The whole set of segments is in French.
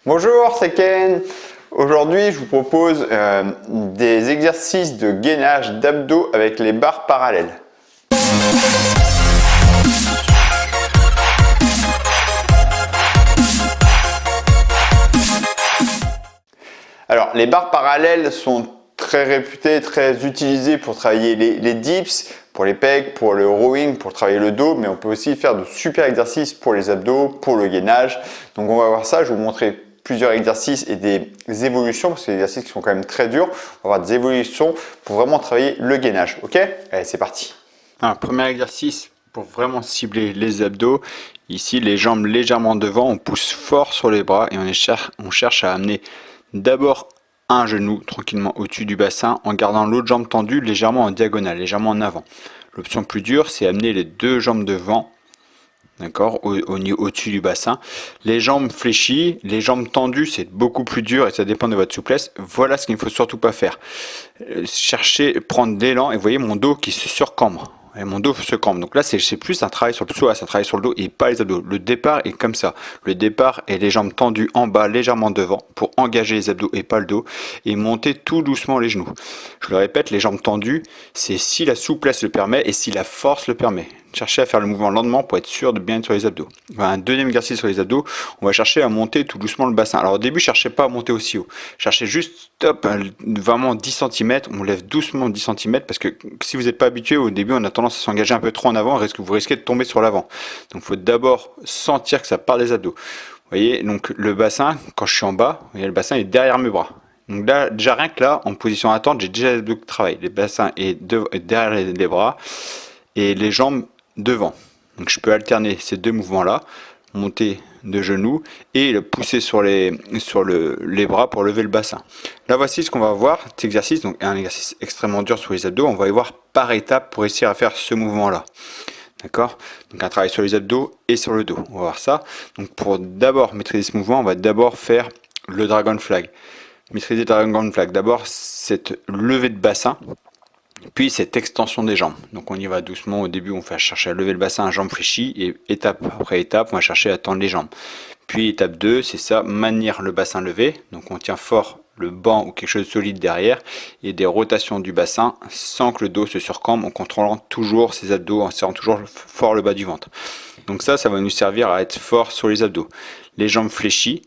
Bonjour, c'est Ken. Aujourd'hui, je vous propose des exercices de gainage d'abdos avec les barres parallèles. Alors, les barres parallèles sont très réputées, très utilisées pour travailler les dips, pour les pecs, pour le rowing, pour travailler le dos, mais on peut aussi faire de super exercices pour les abdos, pour le gainage. Donc on va voir ça, je vais vous montrer plusieurs exercices et des évolutions, parce que c'est des exercices qui sont quand même très durs. On va avoir des évolutions pour vraiment travailler le gainage, ok? Allez, c'est parti. Alors, premier exercice pour vraiment cibler les abdos. Ici, les jambes légèrement devant, on pousse fort sur les bras et on cherche à amener d'abord un genou tranquillement au-dessus du bassin en gardant l'autre jambe tendue légèrement en diagonale, légèrement en avant. L'option plus dure, c'est amener les deux jambes devant, d'accord, au-dessus du bassin. Les jambes fléchies, les jambes tendues, c'est beaucoup plus dur et ça dépend de votre souplesse. Voilà ce qu'il ne faut surtout pas faire. Cherchez, prendre d'élan et vous voyez mon dos qui se surcambre. Et mon dos se cambre. Donc là, c'est plus un travail sur le psoas, un travail sur le dos et pas les abdos. Le départ est comme ça. Le départ est les jambes tendues en bas, légèrement devant, pour engager les abdos et pas le dos. Et monter tout doucement les genoux. Je le répète, les jambes tendues, c'est si la souplesse le permet et si la force le permet. Cherchez à faire le mouvement lentement pour être sûr de bien être sur les abdos. Un deuxième exercice sur les abdos, on va chercher à monter tout doucement le bassin. Alors au début, cherchez pas à monter aussi haut. Cherchez juste top, vraiment 10 cm. On lève doucement 10 cm parce que si vous n'êtes pas habitué au début, on a tendance à s'engager un peu trop en avant. Vous risquez de tomber sur l'avant. Donc il faut d'abord sentir que ça part des abdos. Vous voyez, donc le bassin, quand je suis en bas, vous voyez, le bassin est derrière mes bras. Donc là, déjà rien que là, en position attente, j'ai déjà les abdos qui travaillent. Le bassin est derrière les bras et les jambes devant. Donc je peux alterner ces deux mouvements-là, monter de genoux et le pousser sur les bras pour lever le bassin. Là voici ce qu'on va voir, cet exercice, donc un exercice extrêmement dur sur les abdos, on va y voir par étapes pour réussir à faire ce mouvement-là. D'accord? Donc un travail sur les abdos et sur le dos. On va voir ça. Donc pour d'abord maîtriser ce mouvement, on va d'abord faire le dragon flag. Maîtriser le dragon flag, d'abord cette levée de bassin. Puis cette extension des jambes. Donc on y va doucement. Au début, on va chercher à lever le bassin à jambes fléchies. Et étape après étape, on va chercher à tendre les jambes. Puis étape 2, c'est ça, maintenir le bassin levé. Donc on tient fort le banc ou quelque chose de solide derrière. Et des rotations du bassin sans que le dos se surcambre, en contrôlant toujours ses abdos, en serrant toujours fort le bas du ventre. Donc ça va nous servir à être fort sur les abdos. Les jambes fléchies.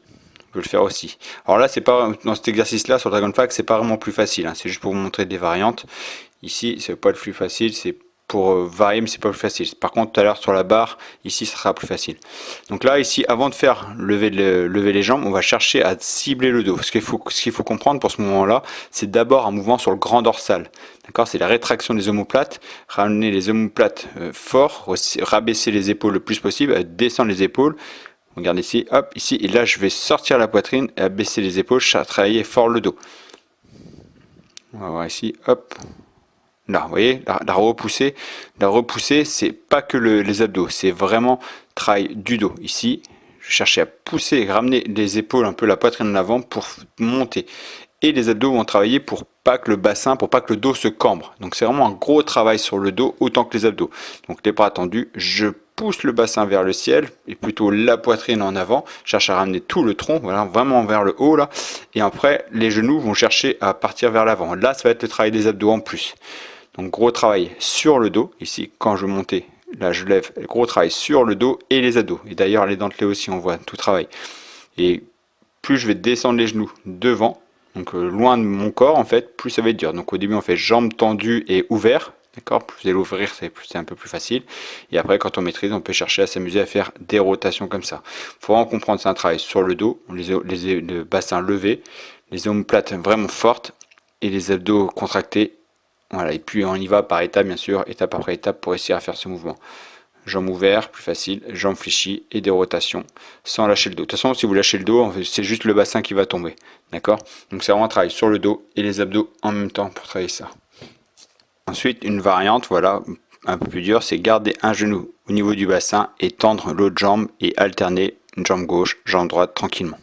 On peut le faire aussi. Alors là, c'est pas dans cet exercice-là sur le Dragon Flag, c'est pas vraiment plus facile. Hein. C'est juste pour vous montrer des variantes. Ici, c'est pas le plus facile, c'est pour varier, mais c'est pas plus facile. Par contre, tout à l'heure sur la barre, ici, ce sera plus facile. Donc là, ici, avant de faire lever les jambes, on va chercher à cibler le dos. Ce qu'il faut comprendre pour ce moment-là, c'est d'abord un mouvement sur le grand dorsal. D'accord, c'est la rétraction des omoplates. Ramener les omoplates fort, rabaisser les épaules le plus possible, descendre les épaules. Regardez ici, hop, ici, et là je vais sortir la poitrine et abaisser les épaules, travailler fort le dos. On va voir ici, hop. Là, vous voyez, la repousser, c'est pas que les abdos, c'est vraiment travail du dos. Ici, je cherchais à pousser et ramener les épaules un peu la poitrine en avant pour monter. Et les abdos vont travailler pour pas que le bassin, pour pas que le dos se cambre. Donc c'est vraiment un gros travail sur le dos autant que les abdos. Donc les bras tendus, je pousse le bassin vers le ciel et plutôt la poitrine en avant. Je cherche à ramener tout le tronc, voilà, vraiment vers le haut là. Et après, les genoux vont chercher à partir vers l'avant. Là, ça va être le travail des abdos en plus. Donc gros travail sur le dos. Ici, quand je montais, là je lève, gros travail sur le dos et les abdos. Et d'ailleurs, les dentelés aussi, on voit tout travail. Et plus je vais descendre les genoux devant, donc loin de mon corps en fait, plus ça va être dur. Donc au début on fait jambes tendues et ouvertes, d'accord. Plus vous allez ouvrir, c'est un peu plus facile. Et après quand on maîtrise, on peut chercher à s'amuser à faire des rotations comme ça. Il faut vraiment comprendre, c'est un travail sur le dos, le bassin levé, les omoplates vraiment fortes et les abdos contractés. Voilà, et puis on y va par étapes bien sûr, étape après étape pour essayer à faire ce mouvement. Jambes ouvertes, plus facile, jambes fléchies et des rotations sans lâcher le dos. De toute façon, si vous lâchez le dos, c'est juste le bassin qui va tomber. D'accord? Donc c'est vraiment un travail sur le dos et les abdos en même temps pour travailler ça. Ensuite, une variante, voilà, un peu plus dure, c'est garder un genou au niveau du bassin et tendre l'autre jambe et alterner une jambe gauche, jambe droite tranquillement.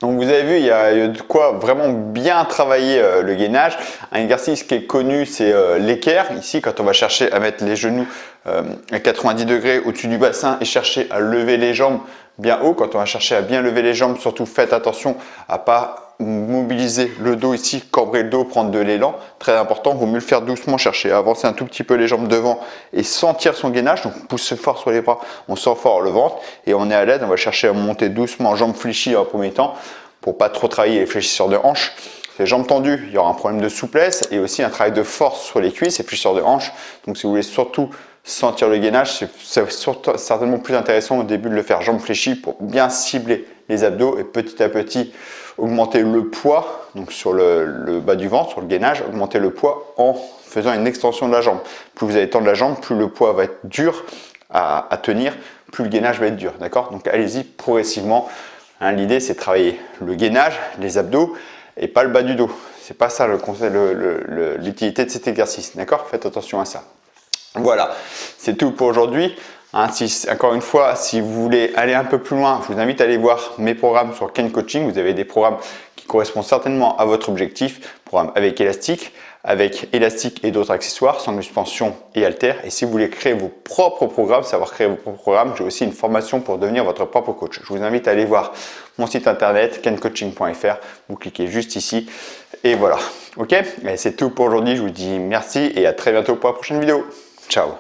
Donc vous avez vu, il y a de quoi vraiment bien travailler le gainage. Un exercice qui est connu, c'est l'équerre. Ici, quand on va chercher à mettre les genoux à 90 degrés au-dessus du bassin et chercher à lever les jambes bien haut. Quand on va chercher à bien lever les jambes, surtout faites attention à pas mobiliser le dos ici, cambrer le dos, prendre de l'élan. Très important, il vaut mieux le faire doucement, chercher à avancer un tout petit peu les jambes devant et sentir son gainage. Donc on pousse fort sur les bras, on sent fort le ventre et on est à l'aise. On va chercher à monter doucement, jambes fléchies en premier temps pour pas trop travailler les fléchisseurs de hanches. Les jambes tendues, il y aura un problème de souplesse et aussi un travail de force sur les cuisses et fléchisseurs de hanches. Donc si vous voulez surtout sentir le gainage, c'est certainement plus intéressant au début de le faire jambes fléchies pour bien cibler les abdos et petit à petit augmenter le poids, donc sur le bas du ventre, sur le gainage, augmenter le poids en faisant une extension de la jambe. Plus vous allez tendre la jambe, plus le poids va être dur à tenir, plus le gainage va être dur, d'accord? Donc allez-y progressivement. Hein, l'idée c'est de travailler le gainage, les abdos et pas le bas du dos. C'est pas ça l'utilité de cet exercice, d'accord? Faites attention à ça. Voilà, c'est tout pour aujourd'hui. Hein, encore une fois, si vous voulez aller un peu plus loin, je vous invite à aller voir mes programmes sur Ken Coaching. Vous avez des programmes qui correspondent certainement à votre objectif. Programme avec élastique et d'autres accessoires, sangle suspension et haltères. Et si vous voulez créer vos propres programmes, savoir créer vos propres programmes, j'ai aussi une formation pour devenir votre propre coach. Je vous invite à aller voir mon site internet kencoaching.fr. Vous cliquez juste ici et voilà. Ok, c'est tout pour aujourd'hui. Je vous dis merci et à très bientôt pour la prochaine vidéo. Ciao.